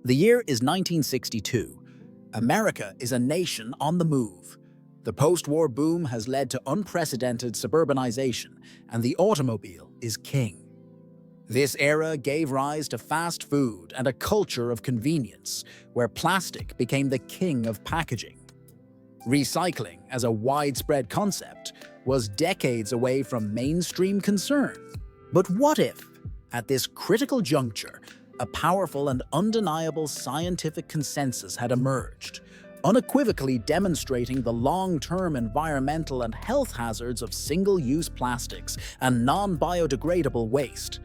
The year is 1962. America is a nation on the move. The post-war boom has led to unprecedented suburbanization, and the automobile is king. This era gave rise to fast food and a culture of convenience, where plastic became the king of packaging. Recycling, as a widespread concept, was decades away from mainstream concern. But what if, at this critical juncture, a powerful and undeniable scientific consensus had emerged, unequivocally demonstrating the long-term environmental and health hazards of single-use plastics and non-biodegradable waste?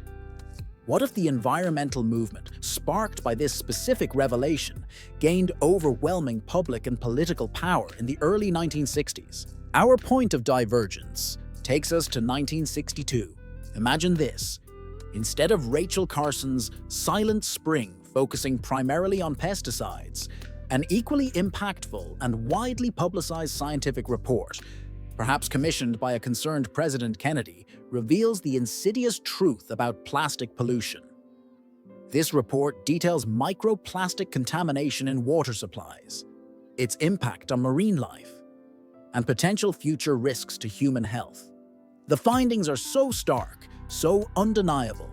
What if the environmental movement, sparked by this specific revelation, gained overwhelming public and political power in the early 1960s? Our point of divergence takes us to 1962. Imagine this. Instead of Rachel Carson's Silent Spring focusing primarily on pesticides, an equally impactful and widely publicized scientific report, perhaps commissioned by a concerned President Kennedy, reveals the insidious truth about plastic pollution. This report details microplastic contamination in water supplies, its impact on marine life, and potential future risks to human health. The findings are so stark, so undeniable,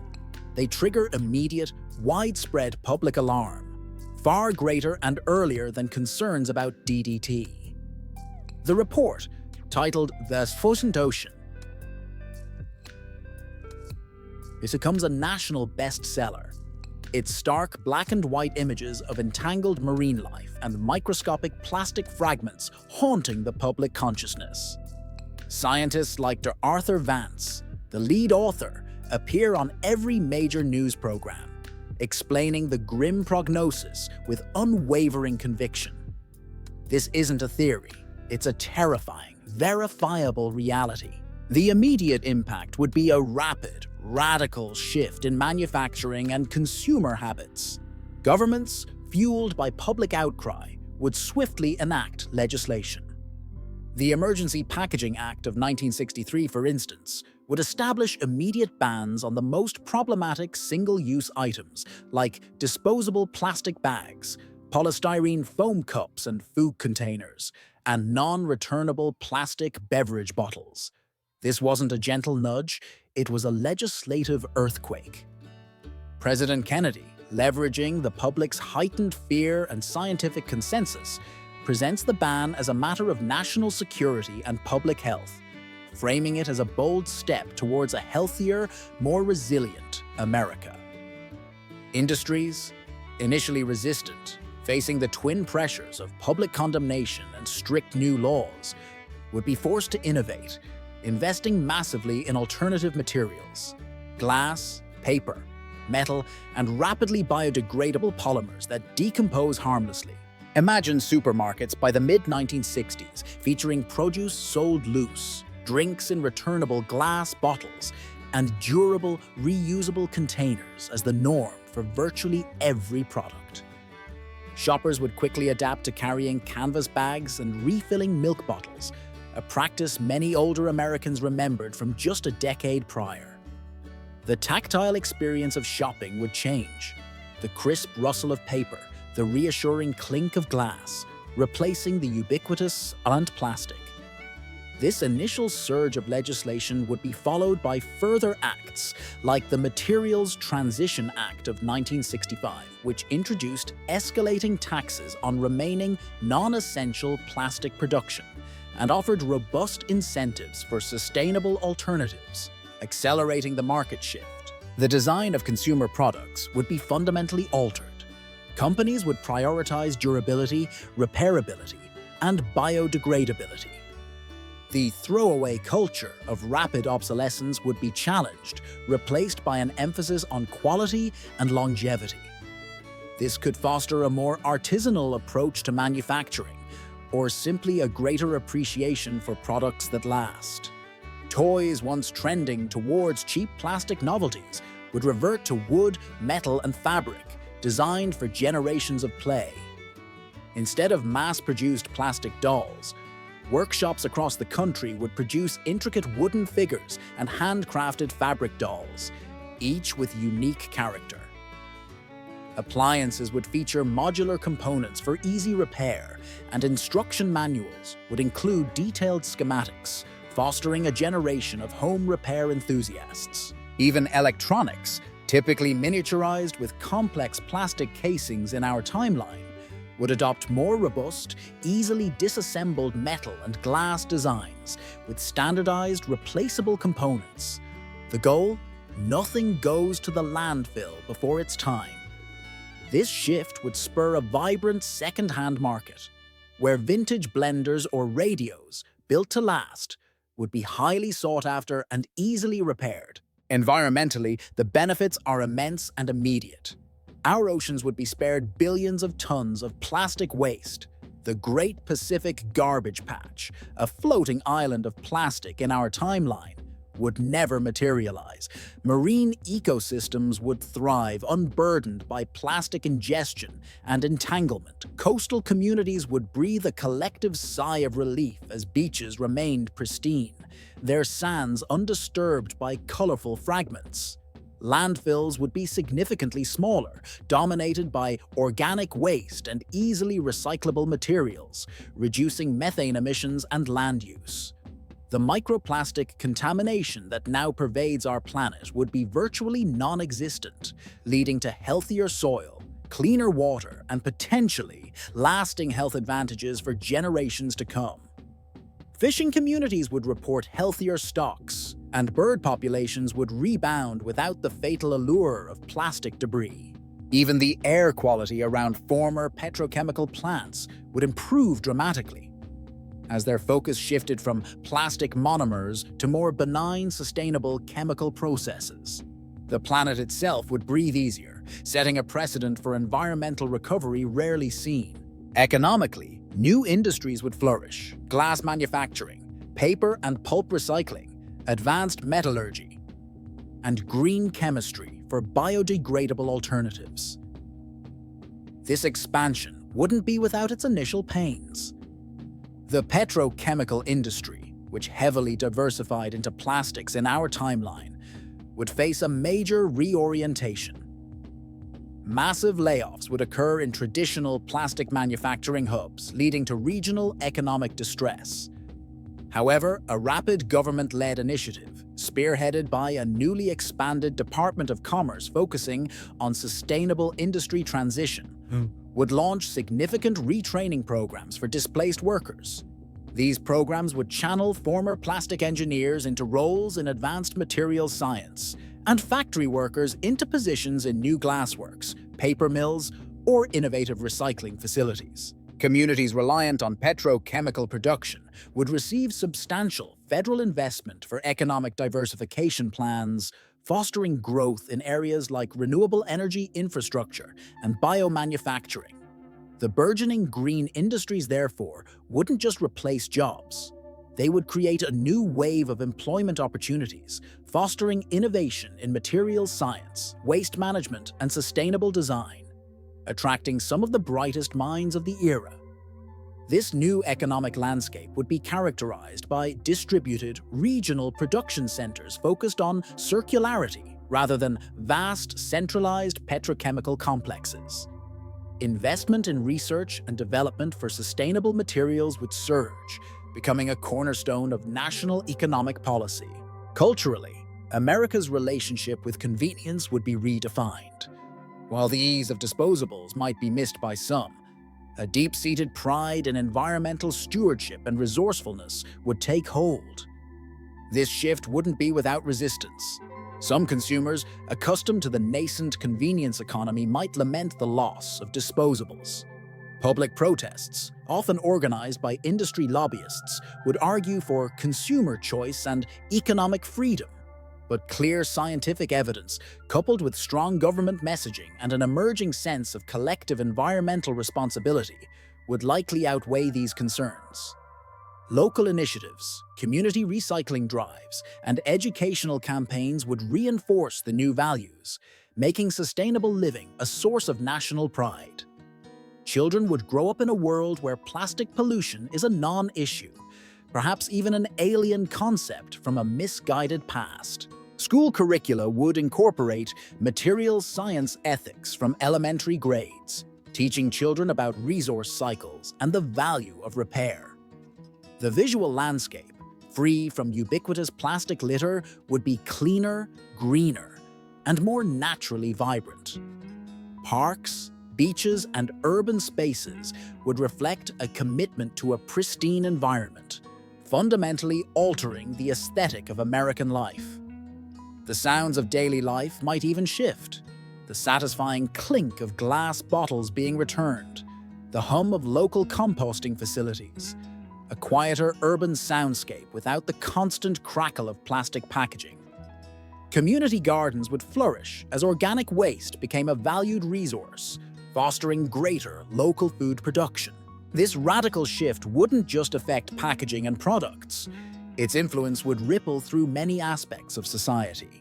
they trigger immediate, widespread public alarm, far greater and earlier than concerns about DDT. The report, titled The Frozen Ocean, it becomes a national bestseller. Its stark black and white images of entangled marine life and microscopic plastic fragments haunting the public consciousness. Scientists like Dr. Arthur Vance, the lead author, appear on every major news program, explaining the grim prognosis with unwavering conviction. This isn't a theory, it's a terrifying, verifiable reality. The immediate impact would be a rapid, radical shift in manufacturing and consumer habits. Governments, fueled by public outcry, would swiftly enact legislation. The Emergency Packaging Act of 1963, for instance, would establish immediate bans on the most problematic single-use items like disposable plastic bags, polystyrene foam cups and food containers, and non-returnable plastic beverage bottles. This wasn't a gentle nudge, it was a legislative earthquake. President Kennedy, leveraging the public's heightened fear and scientific consensus, presents the ban as a matter of national security and public health, framing it as a bold step towards a healthier, more resilient America. Industries, initially resistant, facing the twin pressures of public condemnation and strict new laws, would be forced to innovate, investing massively in alternative materials, glass, paper, metal, and rapidly biodegradable polymers that decompose harmlessly. Imagine supermarkets by the mid-1960s featuring produce sold loose, drinks in returnable glass bottles, and durable, reusable containers as the norm for virtually every product. Shoppers would quickly adapt to carrying canvas bags and refilling milk bottles, a practice many older Americans remembered from just a decade prior. The tactile experience of shopping would change, the crisp rustle of paper, the reassuring clink of glass, replacing the ubiquitous plastic. This initial surge of legislation would be followed by further acts like the Materials Transition Act of 1965, which introduced escalating taxes on remaining non-essential plastic production and offered robust incentives for sustainable alternatives, accelerating the market shift. The design of consumer products would be fundamentally altered. Companies would prioritize durability, repairability, and biodegradability. The throwaway culture of rapid obsolescence would be challenged, replaced by an emphasis on quality and longevity. This could foster a more artisanal approach to manufacturing, or simply a greater appreciation for products that last. Toys once trending towards cheap plastic novelties would revert to wood, metal, and fabric, designed for generations of play. Instead of mass-produced plastic dolls, workshops across the country would produce intricate wooden figures and handcrafted fabric dolls, each with unique character. Appliances would feature modular components for easy repair, and instruction manuals would include detailed schematics, fostering a generation of home repair enthusiasts. Even electronics, typically miniaturized with complex plastic casings in our timeline, would adopt more robust, easily disassembled metal and glass designs with standardized, replaceable components. The goal? Nothing goes to the landfill before its time. This shift would spur a vibrant second-hand market, where vintage blenders or radios, built to last, would be highly sought after and easily repaired. Environmentally, the benefits are immense and immediate. Our oceans would be spared billions of tons of plastic waste. The Great Pacific Garbage Patch, a floating island of plastic in our timeline, would never materialize. Marine ecosystems would thrive unburdened by plastic ingestion and entanglement. Coastal communities would breathe a collective sigh of relief as beaches remained pristine, their sands undisturbed by colorful fragments. Landfills would be significantly smaller, dominated by organic waste and easily recyclable materials, reducing methane emissions and land use. The microplastic contamination that now pervades our planet would be virtually non-existent, leading to healthier soil, cleaner water, and potentially lasting health advantages for generations to come. Fishing communities would report healthier stocks, and bird populations would rebound without the fatal allure of plastic debris. Even the air quality around former petrochemical plants would improve dramatically, as their focus shifted from plastic monomers to more benign, sustainable chemical processes. The planet itself would breathe easier, setting a precedent for environmental recovery rarely seen. Economically, new industries would flourish: glass manufacturing, paper and pulp recycling, advanced metallurgy, and green chemistry for biodegradable alternatives. This expansion wouldn't be without its initial pains. The petrochemical industry, which heavily diversified into plastics in our timeline, would face a major reorientation. Massive layoffs would occur in traditional plastic manufacturing hubs, leading to regional economic distress. However, a rapid government-led initiative, spearheaded by a newly expanded Department of Commerce focusing on sustainable industry transition, would launch significant retraining programs for displaced workers. These programs would channel former plastic engineers into roles in advanced materials science, and factory workers into positions in new glassworks, paper mills, or innovative recycling facilities. Communities reliant on petrochemical production would receive substantial federal investment for economic diversification plans, fostering growth in areas like renewable energy infrastructure and biomanufacturing. The burgeoning green industries, therefore, wouldn't just replace jobs. They would create a new wave of employment opportunities, fostering innovation in materials science, waste management, and sustainable design, attracting some of the brightest minds of the era. This new economic landscape would be characterized by distributed, regional production centers focused on circularity rather than vast, centralized petrochemical complexes. Investment in research and development for sustainable materials would surge, becoming a cornerstone of national economic policy. Culturally, America's relationship with convenience would be redefined. While the ease of disposables might be missed by some, a deep-seated pride in environmental stewardship and resourcefulness would take hold. This shift wouldn't be without resistance. Some consumers, accustomed to the nascent convenience economy, might lament the loss of disposables. Public protests, often organized by industry lobbyists, would argue for consumer choice and economic freedom. But clear scientific evidence, coupled with strong government messaging and an emerging sense of collective environmental responsibility, would likely outweigh these concerns. Local initiatives, community recycling drives, and educational campaigns would reinforce the new values, making sustainable living a source of national pride. Children would grow up in a world where plastic pollution is a non-issue, perhaps even an alien concept from a misguided past. School curricula would incorporate materials science ethics from elementary grades, teaching children about resource cycles and the value of repair. The visual landscape, free from ubiquitous plastic litter, would be cleaner, greener, and more naturally vibrant. Parks, beaches, and urban spaces would reflect a commitment to a pristine environment, fundamentally altering the aesthetic of American life. The sounds of daily life might even shift. The satisfying clink of glass bottles being returned, the hum of local composting facilities, a quieter urban soundscape without the constant crackle of plastic packaging. Community gardens would flourish as organic waste became a valued resource, fostering greater local food production. This radical shift wouldn't just affect packaging and products. Its influence would ripple through many aspects of society.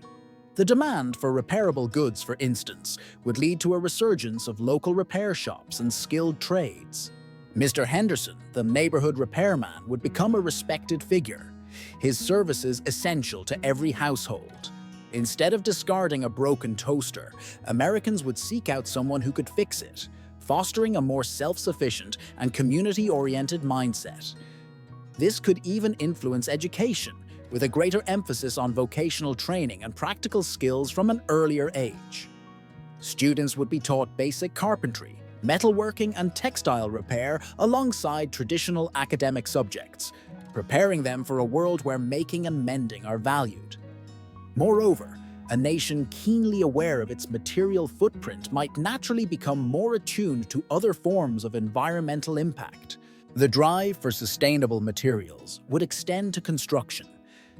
The demand for repairable goods, for instance, would lead to a resurgence of local repair shops and skilled trades. Mr. Henderson, the neighborhood repairman, would become a respected figure, his services essential to every household. Instead of discarding a broken toaster, Americans would seek out someone who could fix it, fostering a more self-sufficient and community-oriented mindset. This could even influence education, with a greater emphasis on vocational training and practical skills from an earlier age. Students would be taught basic carpentry, metalworking, and textile repair alongside traditional academic subjects, preparing them for a world where making and mending are valued. Moreover, a nation keenly aware of its material footprint might naturally become more attuned to other forms of environmental impact. The drive for sustainable materials would extend to construction,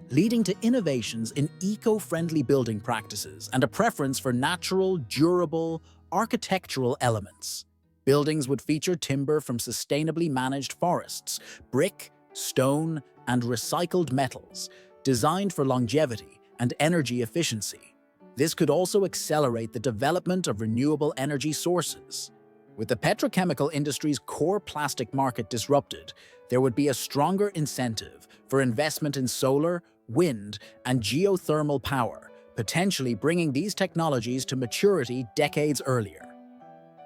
leading to innovations in eco-friendly building practices and a preference for natural, durable, architectural elements. Buildings would feature timber from sustainably managed forests, brick, stone, and recycled metals, designed for longevity and energy efficiency. This could also accelerate the development of renewable energy sources. With the petrochemical industry's core plastic market disrupted, there would be a stronger incentive for investment in solar, wind, and geothermal power, potentially bringing these technologies to maturity decades earlier.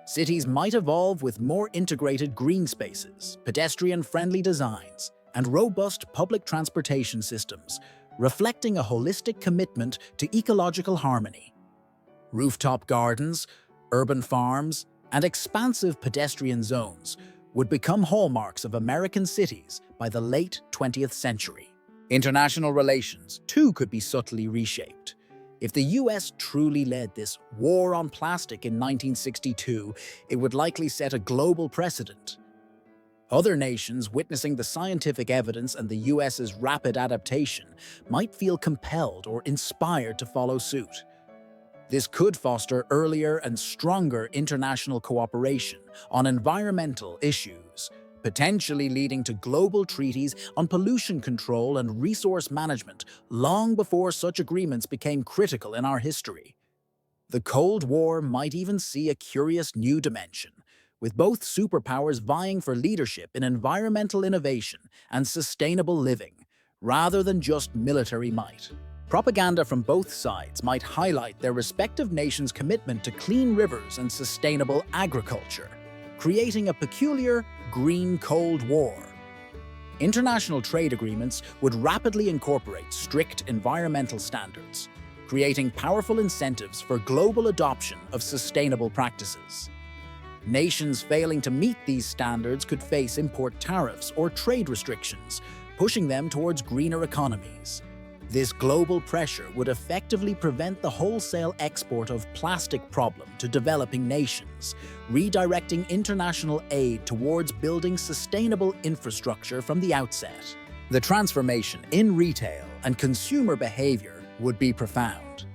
Cities might evolve with more integrated green spaces, pedestrian-friendly designs, and robust public transportation systems, reflecting a holistic commitment to ecological harmony. Rooftop gardens, urban farms, and expansive pedestrian zones would become hallmarks of American cities by the late 20th century. International relations, too, could be subtly reshaped. If the US truly led this war on plastic in 1962, it would likely set a global precedent. Other nations, witnessing the scientific evidence and the US's rapid adaptation, might feel compelled or inspired to follow suit. This could foster earlier and stronger international cooperation on environmental issues, potentially leading to global treaties on pollution control and resource management long before such agreements became critical in our history. The Cold War might even see a curious new dimension, with both superpowers vying for leadership in environmental innovation and sustainable living, rather than just military might. Propaganda from both sides might highlight their respective nations' commitment to clean rivers and sustainable agriculture, creating a peculiar Green Cold War. International trade agreements would rapidly incorporate strict environmental standards, creating powerful incentives for global adoption of sustainable practices. Nations failing to meet these standards could face import tariffs or trade restrictions, pushing them towards greener economies. This global pressure would effectively prevent the wholesale export of plastic problem to developing nations, redirecting international aid towards building sustainable infrastructure from the outset. The transformation in retail and consumer behavior would be profound.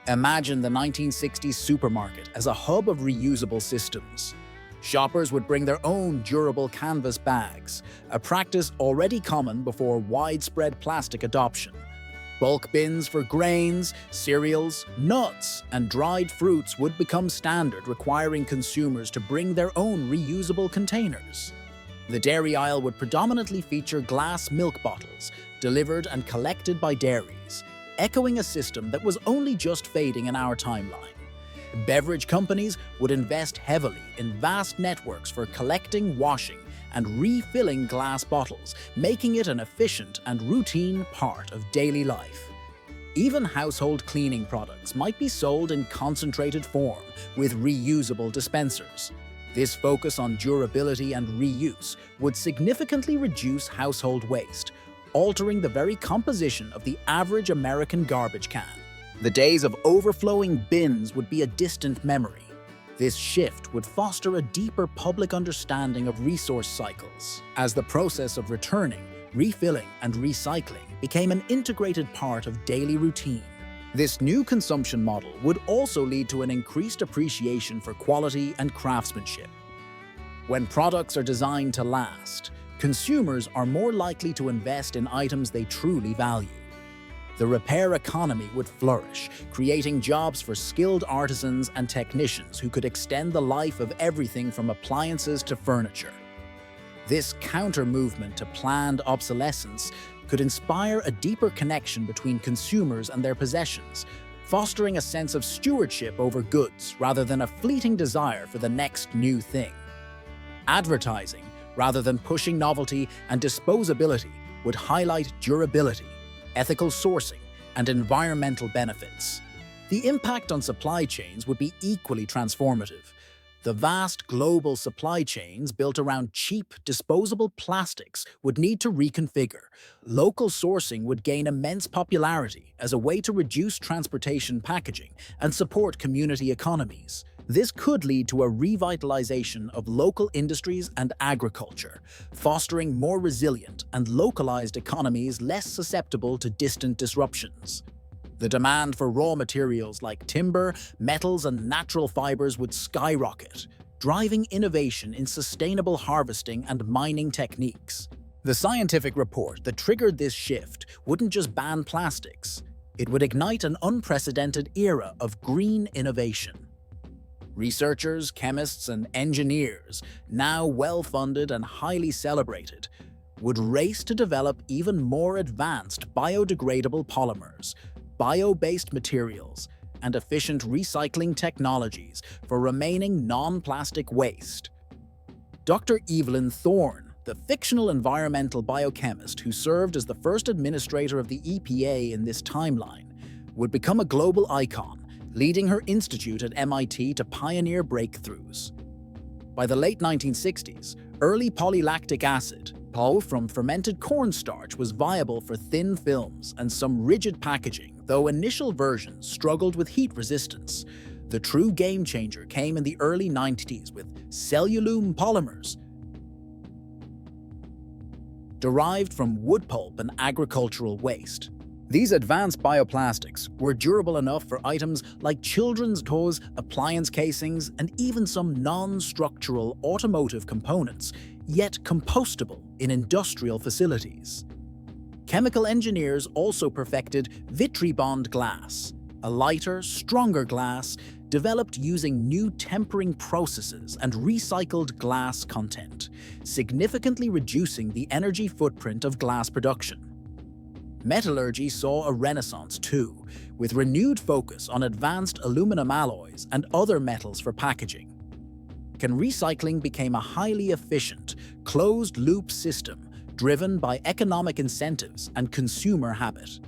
Imagine the 1960s supermarket as a hub of reusable systems. Shoppers would bring their own durable canvas bags, a practice already common before widespread plastic adoption. Bulk bins for grains, cereals, nuts, and dried fruits would become standard, requiring consumers to bring their own reusable containers. The dairy aisle would predominantly feature glass milk bottles, delivered and collected by dairies, echoing a system that was only just fading in our timeline. Beverage companies would invest heavily in vast networks for collecting, washing, and refilling glass bottles, making it an efficient and routine part of daily life. Even household cleaning products might be sold in concentrated form with reusable dispensers. This focus on durability and reuse would significantly reduce household waste, altering the very composition of the average American garbage can. The days of overflowing bins would be a distant memory. This shift would foster a deeper public understanding of resource cycles, as the process of returning, refilling, and recycling became an integrated part of daily routine. This new consumption model would also lead to an increased appreciation for quality and craftsmanship. When products are designed to last, consumers are more likely to invest in items they truly value. The repair economy would flourish, creating jobs for skilled artisans and technicians who could extend the life of everything from appliances to furniture. This counter-movement to planned obsolescence could inspire a deeper connection between consumers and their possessions, fostering a sense of stewardship over goods rather than a fleeting desire for the next new thing. Advertising, rather than pushing novelty and disposability, would highlight durability, ethical sourcing, and environmental benefits. The impact on supply chains would be equally transformative. The vast global supply chains built around cheap, disposable plastics would need to reconfigure. Local sourcing would gain immense popularity as a way to reduce transportation packaging and support community economies. This could lead to a revitalization of local industries and agriculture, fostering more resilient and localized economies less susceptible to distant disruptions. The demand for raw materials like timber, metals, and natural fibers would skyrocket, driving innovation in sustainable harvesting and mining techniques. The scientific report that triggered this shift wouldn't just ban plastics, it would ignite an unprecedented era of green innovation. Researchers, chemists, and engineers, now well-funded and highly celebrated, would race to develop even more advanced biodegradable polymers, bio-based materials, and efficient recycling technologies for remaining non-plastic waste. Dr. Evelyn Thorne, the fictional environmental biochemist who served as the first administrator of the EPA in this timeline, would become a global icon, leading her institute at MIT to pioneer breakthroughs. By the late 1960s, early polylactic acid, POL from fermented cornstarch, was viable for thin films and some rigid packaging, though initial versions struggled with heat resistance. The true game changer came in the early 90s with celluloom polymers, derived from wood pulp and agricultural waste. These advanced bioplastics were durable enough for items like children's toys, appliance casings, and even some non-structural automotive components, yet compostable in industrial facilities. Chemical engineers also perfected Vitribond glass, a lighter, stronger glass developed using new tempering processes and recycled glass content, significantly reducing the energy footprint of glass production. Metallurgy saw a renaissance too, with renewed focus on advanced aluminum alloys and other metals for packaging. Recycling became a highly efficient, closed-loop system driven by economic incentives and consumer habit.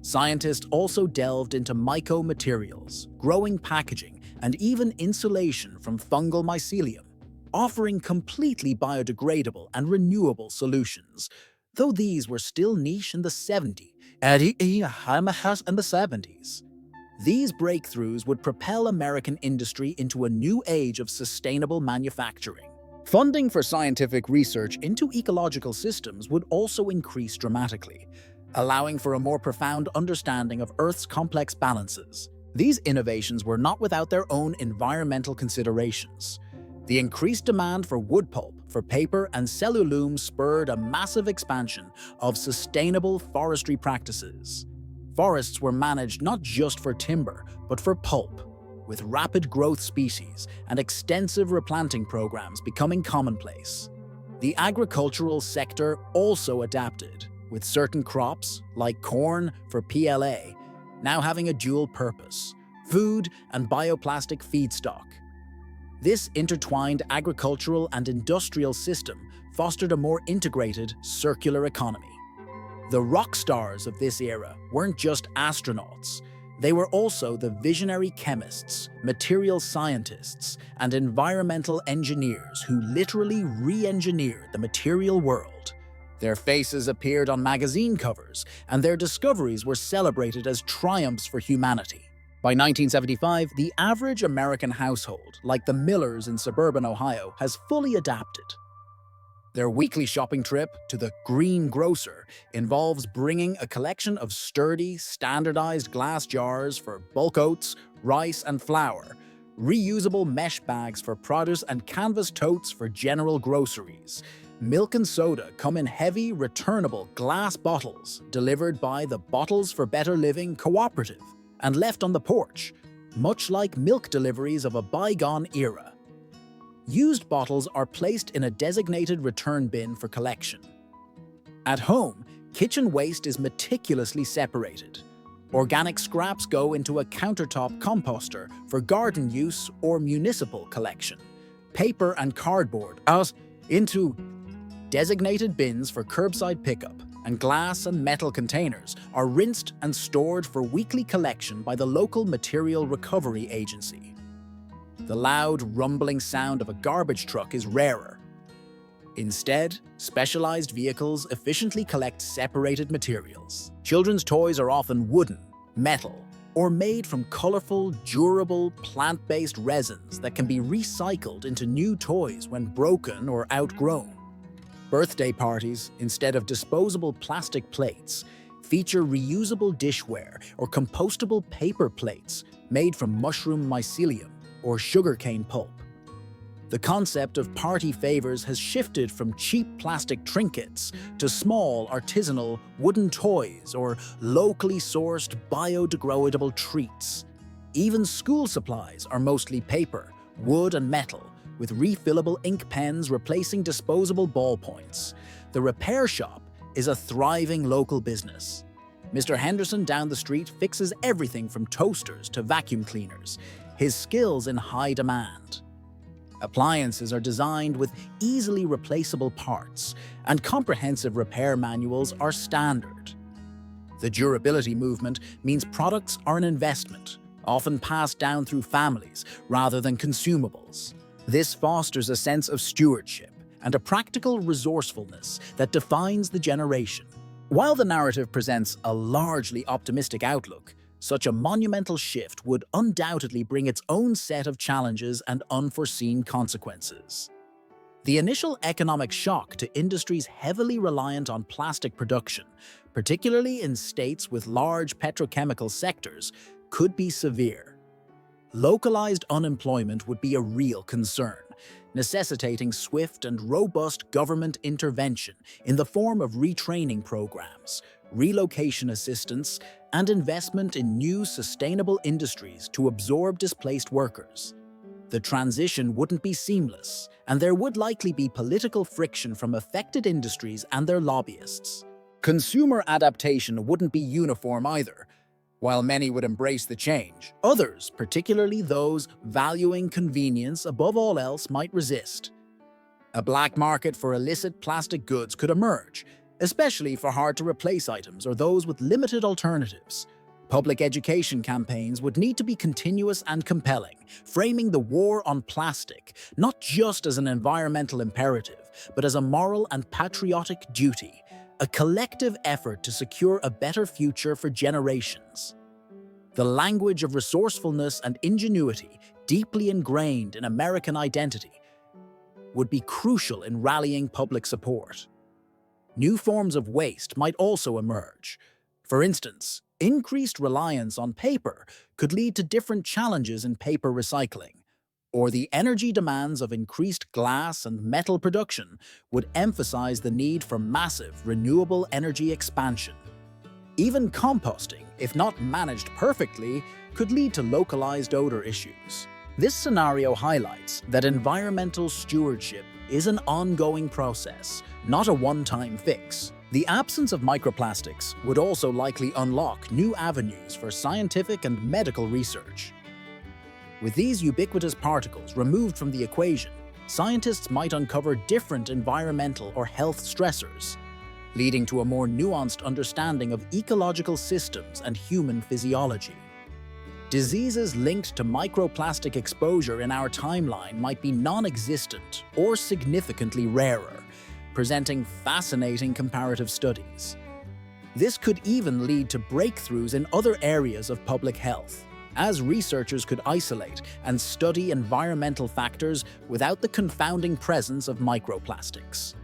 Scientists also delved into mycomaterials, growing packaging, and even insulation from fungal mycelium, offering completely biodegradable and renewable solutions, though these were still niche in the 70s. These breakthroughs would propel American industry into a new age of sustainable manufacturing. Funding for scientific research into ecological systems would also increase dramatically, allowing for a more profound understanding of Earth's complex balances. These innovations were not without their own environmental considerations. The increased demand for wood pulp, for paper, and celluloom spurred a massive expansion of sustainable forestry practices. Forests were managed not just for timber, but for pulp, with rapid growth species and extensive replanting programs becoming commonplace. The agricultural sector also adapted, with certain crops, like corn for PLA, now having a dual purpose: food and bioplastic feedstock. This intertwined agricultural and industrial system fostered a more integrated, circular economy. The rock stars of this era weren't just astronauts. They were also the visionary chemists, material scientists, and environmental engineers who literally re-engineered the material world. Their faces appeared on magazine covers, and their discoveries were celebrated as triumphs for humanity. By 1975, the average American household, like the Millers in suburban Ohio, has fully adapted. Their weekly shopping trip to the green grocer involves bringing a collection of sturdy, standardized glass jars for bulk oats, rice, and flour, reusable mesh bags for produce, and canvas totes for general groceries. Milk and soda come in heavy, returnable glass bottles delivered by the Bottles for Better Living cooperative and left on the porch, much like milk deliveries of a bygone era. Used bottles are placed in a designated return bin for collection. At home, kitchen waste is meticulously separated. Organic scraps go into a countertop composter for garden use or municipal collection. Paper and cardboard out into designated bins for curbside pickup, and glass and metal containers are rinsed and stored for weekly collection by the local material recovery agency. The loud, rumbling sound of a garbage truck is rarer. Instead, specialized vehicles efficiently collect separated materials. Children's toys are often wooden, metal, or made from colorful, durable, plant-based resins that can be recycled into new toys when broken or outgrown. Birthday parties, instead of disposable plastic plates, feature reusable dishware or compostable paper plates made from mushroom mycelium or sugarcane pulp. The concept of party favors has shifted from cheap plastic trinkets to small artisanal wooden toys or locally sourced biodegradable treats. Even school supplies are mostly paper, wood, and metal, with refillable ink pens replacing disposable ballpoints. The repair shop is a thriving local business. Mr. Henderson down the street fixes everything from toasters to vacuum cleaners, his skills in high demand. Appliances are designed with easily replaceable parts, and comprehensive repair manuals are standard. The durability movement means products are an investment, often passed down through families rather than consumables. This fosters a sense of stewardship and a practical resourcefulness that defines the generation. While the narrative presents a largely optimistic outlook, such a monumental shift would undoubtedly bring its own set of challenges and unforeseen consequences. The initial economic shock to industries heavily reliant on plastic production, particularly in states with large petrochemical sectors, could be severe. Localized unemployment would be a real concern, necessitating swift and robust government intervention in the form of retraining programs, relocation assistance, and investment in new sustainable industries to absorb displaced workers. The transition wouldn't be seamless, and there would likely be political friction from affected industries and their lobbyists. Consumer adaptation wouldn't be uniform either. While many would embrace the change, others, particularly those valuing convenience above all else, might resist. A black market for illicit plastic goods could emerge, especially for hard-to-replace items or those with limited alternatives. Public education campaigns would need to be continuous and compelling, framing the war on plastic not just as an environmental imperative, but as a moral and patriotic duty, a collective effort to secure a better future for generations. The language of resourcefulness and ingenuity, deeply ingrained in American identity, would be crucial in rallying public support. New forms of waste might also emerge. For instance, increased reliance on paper could lead to different challenges in paper recycling, or the energy demands of increased glass and metal production would emphasize the need for massive renewable energy expansion. Even composting, if not managed perfectly, could lead to localized odor issues. This scenario highlights that environmental stewardship is an ongoing process, not a one-time fix. The absence of microplastics would also likely unlock new avenues for scientific and medical research. With these ubiquitous particles removed from the equation, scientists might uncover different environmental or health stressors, leading to a more nuanced understanding of ecological systems and human physiology. Diseases linked to microplastic exposure in our timeline might be non-existent or significantly rarer, presenting fascinating comparative studies. This could even lead to breakthroughs in other areas of public health, as researchers could isolate and study environmental factors without the confounding presence of microplastics.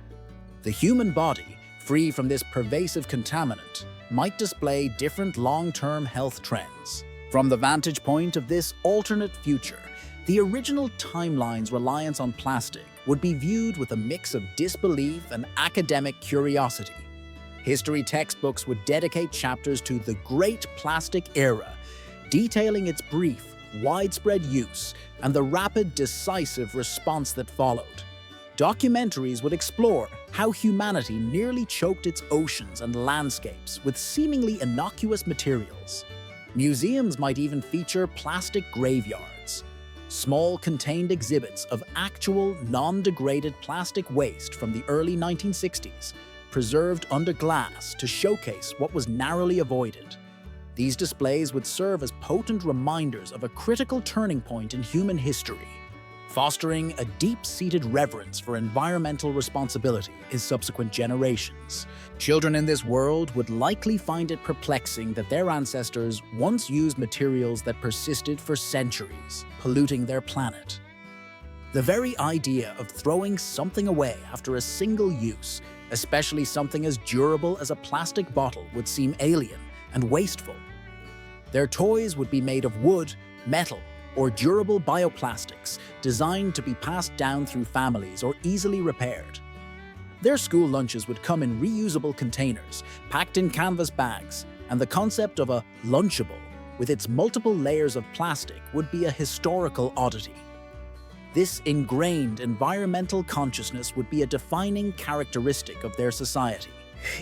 The human body, free from this pervasive contaminant, might display different long-term health trends. From the vantage point of this alternate future, the original timeline's reliance on plastic would be viewed with a mix of disbelief and academic curiosity. History textbooks would dedicate chapters to the Great Plastic Era, detailing its brief, widespread use and the rapid, decisive response that followed. Documentaries would explore how humanity nearly choked its oceans and landscapes with seemingly innocuous materials. Museums might even feature plastic graveyards, small contained exhibits of actual non-degraded plastic waste from the early 1960s, preserved under glass to showcase what was narrowly avoided. These displays would serve as potent reminders of a critical turning point in human history, fostering a deep-seated reverence for environmental responsibility in subsequent generations. Children in this world would likely find it perplexing that their ancestors once used materials that persisted for centuries, polluting their planet. The very idea of throwing something away after a single use, especially something as durable as a plastic bottle, would seem alien and wasteful. Their toys would be made of wood, metal, or durable bioplastics designed to be passed down through families or easily repaired. Their school lunches would come in reusable containers, packed in canvas bags, and the concept of a Lunchable, with its multiple layers of plastic, would be a historical oddity. This ingrained environmental consciousness would be a defining characteristic of their society,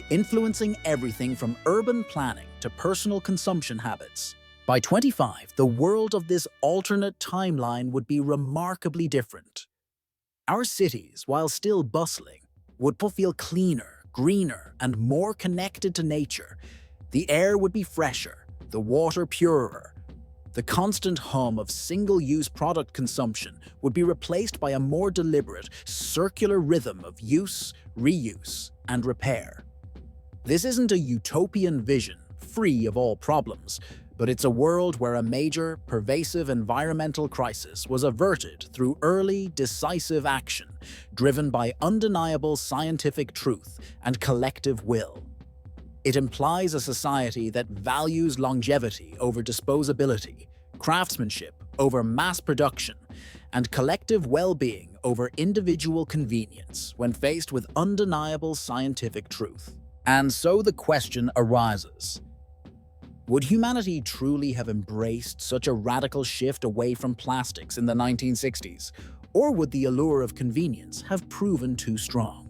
influencing everything from urban planning to personal consumption habits. By 2025, the world of this alternate timeline would be remarkably different. Our cities, while still bustling, would feel cleaner, greener, and more connected to nature. The air would be fresher, the water purer. The constant hum of single-use product consumption would be replaced by a more deliberate, circular rhythm of use, reuse, and repair. This isn't a utopian vision, free of all problems, but it's a world where a major, pervasive environmental crisis was averted through early, decisive action, driven by undeniable scientific truth and collective will. It implies a society that values longevity over disposability, craftsmanship over mass production, and collective well-being over individual convenience when faced with undeniable scientific truth. And so the question arises: would humanity truly have embraced such a radical shift away from plastics in the 1960s, or would the allure of convenience have proven too strong?